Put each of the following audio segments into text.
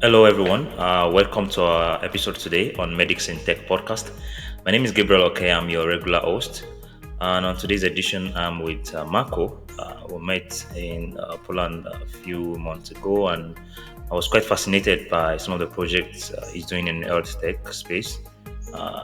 Hello, everyone. Welcome to our episode today on Medics in Tech podcast. My name is Gabriel. Okay, I'm your regular host. And on today's edition, I'm with Marco. We met in Poland a few months ago, and I was quite fascinated by some of the projects he's doing in the health tech space.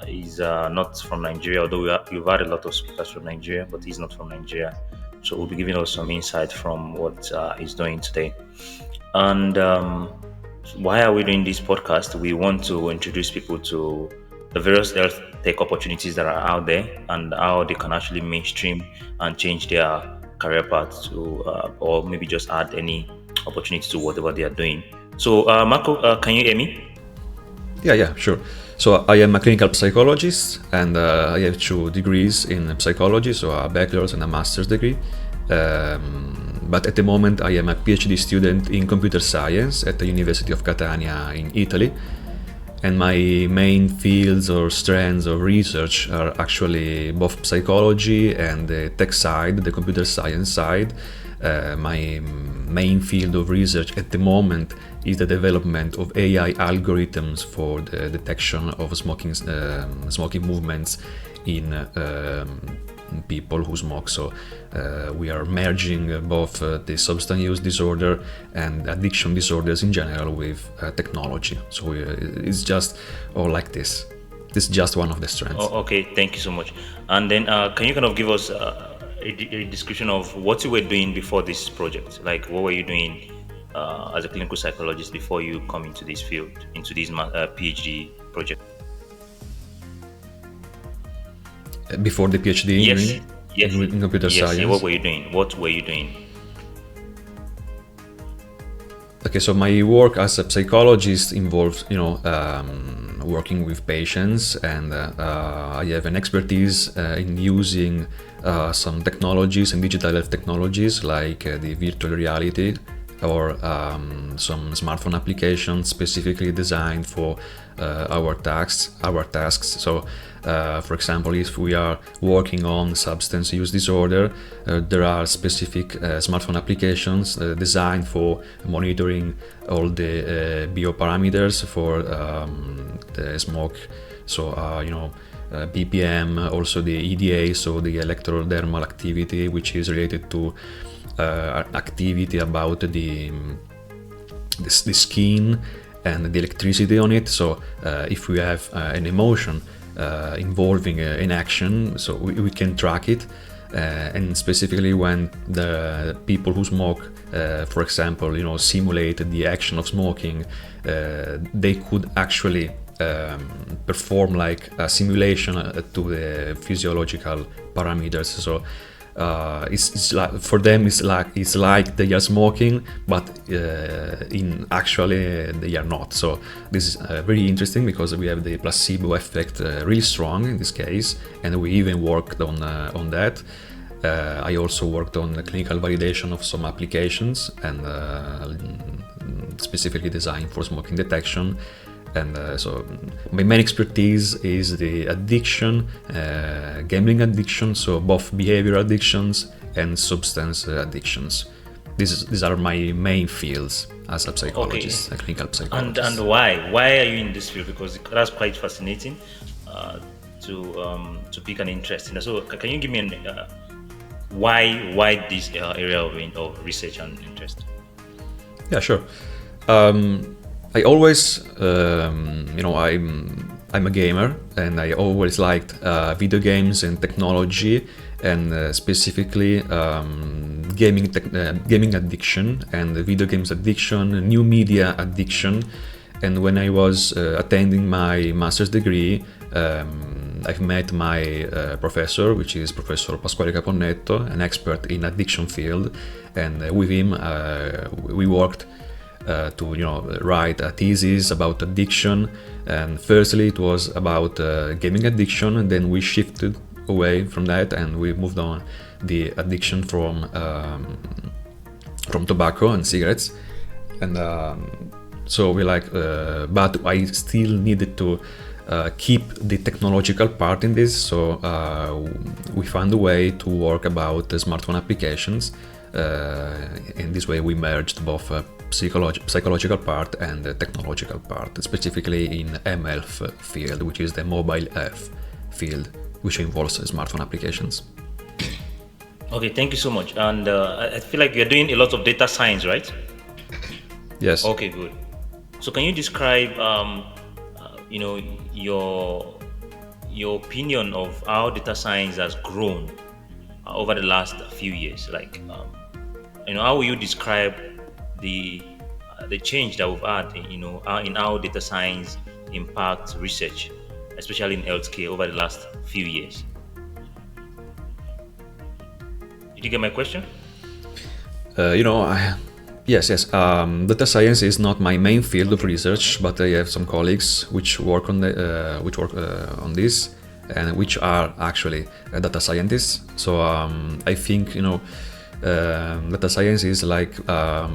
He's not from Nigeria, although we've had a lot of speakers from Nigeria, but he's not from Nigeria. So we'll be giving us some insight from what he's doing today. And why are we doing this podcast? We want to introduce people to the various health tech opportunities that are out there and how they can actually mainstream and change their career path to, or maybe just add any opportunity to whatever they are doing. So, Marco, can you hear me? Yeah, sure. So I am a clinical psychologist, and I have 2 degrees in psychology, so a bachelor's and a master's degree. But at the moment, I am a PhD student in computer science at the University of Catania in Italy. And my main fields or strands of research are actually both psychology and the tech side, the computer science side. My main field of research at the moment is the development of AI algorithms for the detection of smoking movements in people who smoke. So we are merging both the substance use disorder and addiction disorders in general with technology. So it's just all like this. This is just one of the strands. Oh, okay, thank you so much. And then, can you kind of give us a description of what you were doing before this project? Like, what were you doing as a clinical psychologist before you come into this field, into this PhD project? Before the PhD in computer science. Yes. What were you doing? What were you doing? Okay, so my work as a psychologist involves, working with patients, and I have an expertise in using some technologies and digital health technologies like the virtual reality or some smartphone applications specifically designed for our tasks. So, for example, if we are working on substance use disorder, there are specific smartphone applications designed for monitoring all the bioparameters for the smoke. So, BPM, also the EDA, so the electrodermal activity, which is related to activity about the skin and the electricity on it. So if we have an emotion involving an action, so we can track it. And specifically when the people who smoke, for example, simulate the action of smoking, they could actually perform like a simulation to the physiological parameters. So it's like, for them it's like they are smoking, but in actually they are not. So this is very interesting because we have the placebo effect really strong in this case, and we even worked on that. I also worked on the clinical validation of some applications and specifically designed for smoking detection. And so my main expertise is the addiction, gambling addiction, so both behavioral addictions and substance addictions. These are my main fields as a psychologist, a clinical psychologist. And why? Why are you in this field? Because that's quite fascinating to pick an interest in. So can you give me why this area of research and interest? Yeah, sure. I always, I'm a gamer, and I always liked video games and technology, and specifically gaming addiction and video games addiction, new media addiction. And when I was attending my master's degree, I've met my professor, which is Professor Pasquale Caponnetto, an expert in addiction field, and with him we worked to write a thesis about addiction. And firstly it was about gaming addiction, and then we shifted away from that and we moved on the addiction from tobacco and cigarettes. And so we but I still needed to keep the technological part in this, so we found a way to work about the smartphone applications. In this way we merged both psychological part and the technological part, specifically in mHealth field, which is the mobile health field, which involves smartphone applications. Okay, thank you so much. And I feel like you're doing a lot of data science, right? Yes. Okay, good. So can you describe, your opinion of how data science has grown over the last few years? Like, how will you describe the change that we've had, in how data science impacts research, especially in healthcare over the last few years? Did you get my question? Yes. Data science is not my main field of research, but I have some colleagues which work on on this, and which are actually data scientists. So I think data science is like a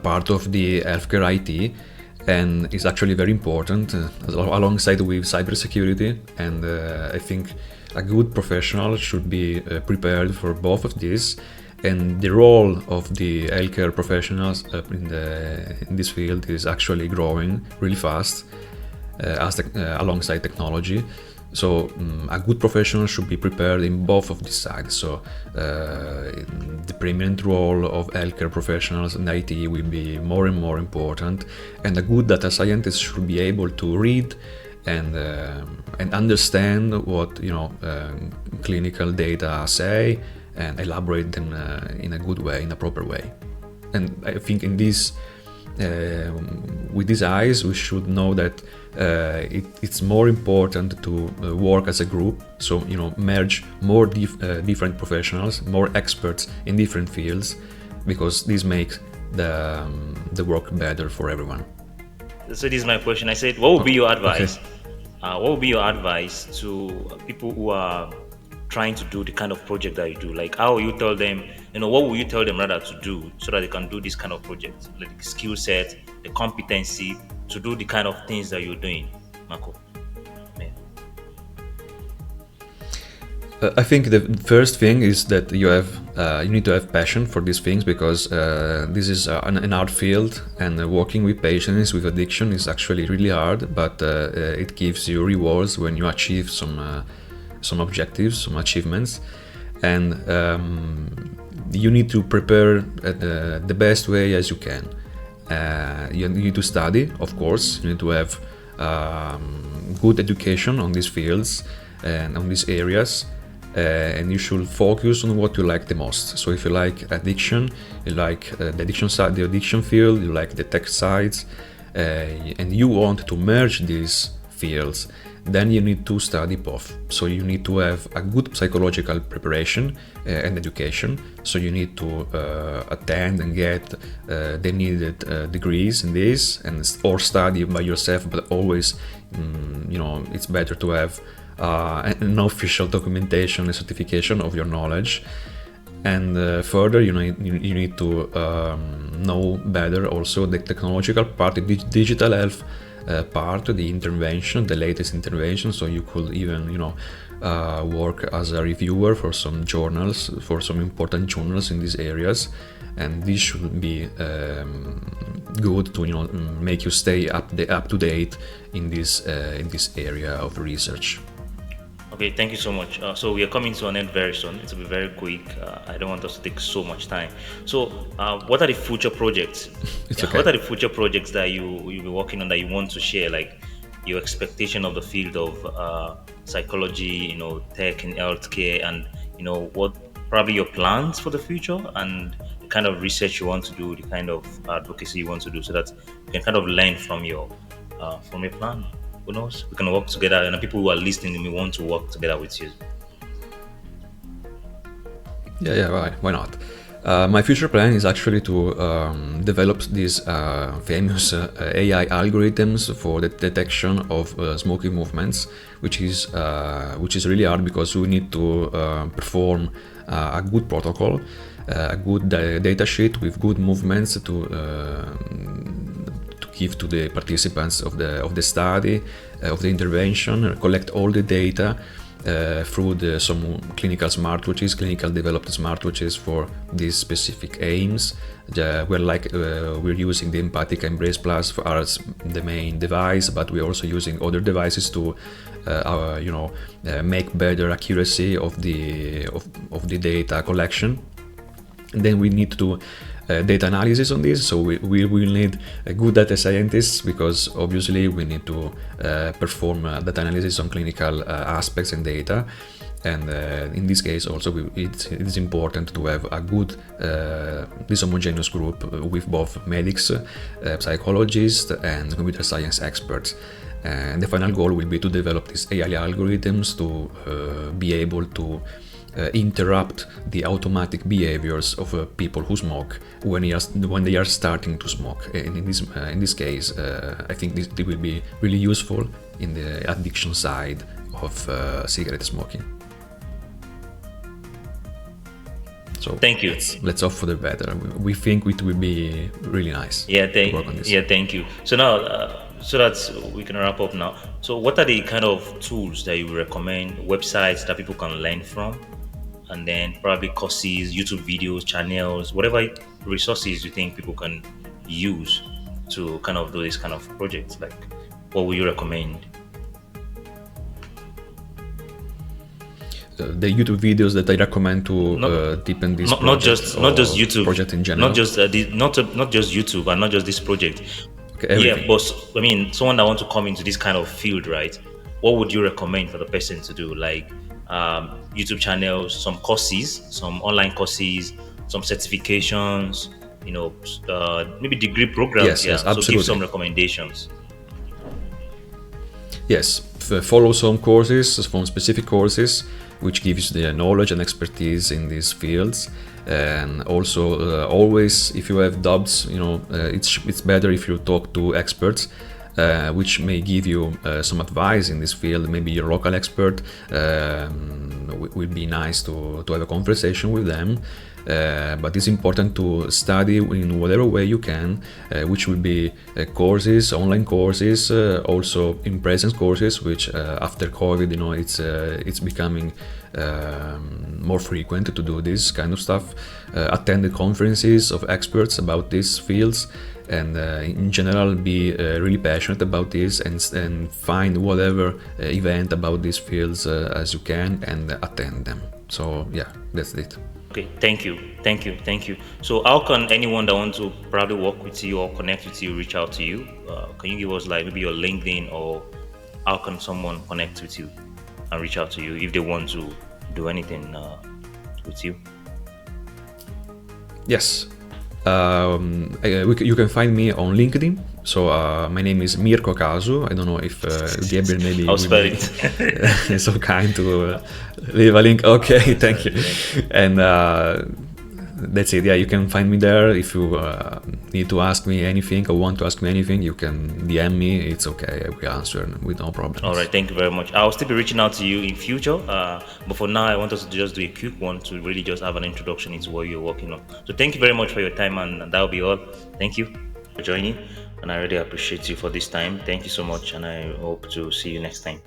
part of the healthcare IT, and is actually very important alongside with cybersecurity. And I think a good professional should be prepared for both of these. And the role of the healthcare professionals in this field is actually growing really fast alongside technology. So a good professional should be prepared in both of these sides. So the preeminent role of healthcare professionals in IT will be more and more important, and a good data scientist should be able to read and understand what clinical data say, and elaborate them in a good way, in a proper way. And I think in this, with these eyes, we should know that it's more important to work as a group. So merge more different professionals, more experts in different fields, because this makes the work better for everyone. So this is my question. I said, what would be your advice? Okay. What would be your advice to people who are trying to do the kind of project that you do? Like, how will you tell them, what will you tell them rather to do so that they can do this kind of project? Like the skill set, the competency to do the kind of things that you're doing, Marco? Yeah. I think the first thing is that you need to have passion for these things, because this is an art field, and working with patients with addiction is actually really hard, but it gives you rewards when you achieve some objectives, some achievements. And you need to prepare the best way as you can. You need to study, of course. You need to have good education on these fields and on these areas, and you should focus on what you like the most. So if you like addiction, you like the addiction side, the addiction field, you like the tech sides, and you want to merge these fields, then you need to study both. So you need to have a good psychological preparation and education. So you need to attend and get the needed degrees in this, or study by yourself. But always, it's better to have an official documentation and certification of your knowledge. And further, you need to know better also the technological part, the digital health part, the intervention, the latest intervention. So you could even work as a reviewer for some journals, for some important journals in these areas, and this should be good to make you stay up to date in this area of research. Okay, thank you so much. So we are coming to an end very soon. It will be very quick. I don't want us to take so much time. So what are the future projects? It's okay. What are the future projects that you'll be working on that you want to share? Like your expectation of the field of psychology, tech and healthcare, and what probably your plans for the future, and the kind of research you want to do, the kind of advocacy you want to do, so that you can kind of learn from your plan. Who knows? We can work together, and people who are listening, we want to work together with you. Yeah, right. Why not? My future plan is actually to develop these famous AI algorithms for the detection of smoking movements, which is really hard, because we need to perform a good protocol, a good data sheet with good movements to give to the participants of the study, of the intervention, collect all the data, through some clinical smartwatches, clinical developed smartwatches for these specific aims. We're using the Empathic Embrace Plus as the main device, but we're also using other devices to make better accuracy of the data collection. And then we need to do data analysis on this, so we will need a good data scientists, because obviously we need to perform data analysis on clinical aspects and data. And in this case also it is important to have a good dishomogeneous group with both medics, psychologists and computer science experts. And the final goal will be to develop these AI algorithms to be able to interrupt the automatic behaviors of people who smoke when they are starting to smoke. And in this case, I think this will be really useful in the addiction side of cigarette smoking. So thank you. Let's hope for the better. We think it will be really nice. To work on this. Thank you. So now, so that we can wrap up now. So what are the kind of tools that you recommend, websites that people can learn from, and then probably courses, YouTube videos, channels, whatever resources you think people can use to kind of do this kind of projects? Like, what would you recommend? The YouTube videos that I recommend to deepen this not just YouTube project in general, not just YouTube and not just this project. Okay, yeah, but I mean, someone that wants to come into this kind of field, right? What would you recommend for the person to do? Like YouTube channels, some courses, some online courses, some certifications, maybe degree programs. Yes, so absolutely. give some recommendations. Yes, follow some courses, some specific courses which gives you the knowledge and expertise in these fields. And also always, if you have doubts, it's better if you talk to experts which may give you some advice in this field. Maybe your local expert. Would be nice to have a conversation with them. But it's important to study in whatever way you can, which will be courses, online courses, also in presence courses, which after COVID, it's becoming more frequent to do this kind of stuff. Attend the conferences of experts about these fields, and in general be really passionate about this, and find whatever event about these fields as you can, and attend them. So yeah, that's it. Okay, thank you. So how can anyone that wants to probably work with you or connect with you reach out to you? Can you give us like maybe your LinkedIn, or how can someone connect with you and reach out to you if they want to do anything with you? Yes, you can find me on LinkedIn. So my name is Mirko Casu. I don't know if Gabriel maybe I'll spell it. so kind to leave a link. Okay, thank you. And that's it. Yeah, you can find me there. If you need to ask me anything or want to ask me anything, you can DM me. It's okay. I will answer with no problem. All right, thank you very much. I'll still be reaching out to you in future. But for now, I want us to just do a quick one to really just have an introduction into what you're working on. So thank you very much for your time, and that'll be all. Thank you for joining, and I really appreciate you for this time. Thank you so much, and I hope to see you next time.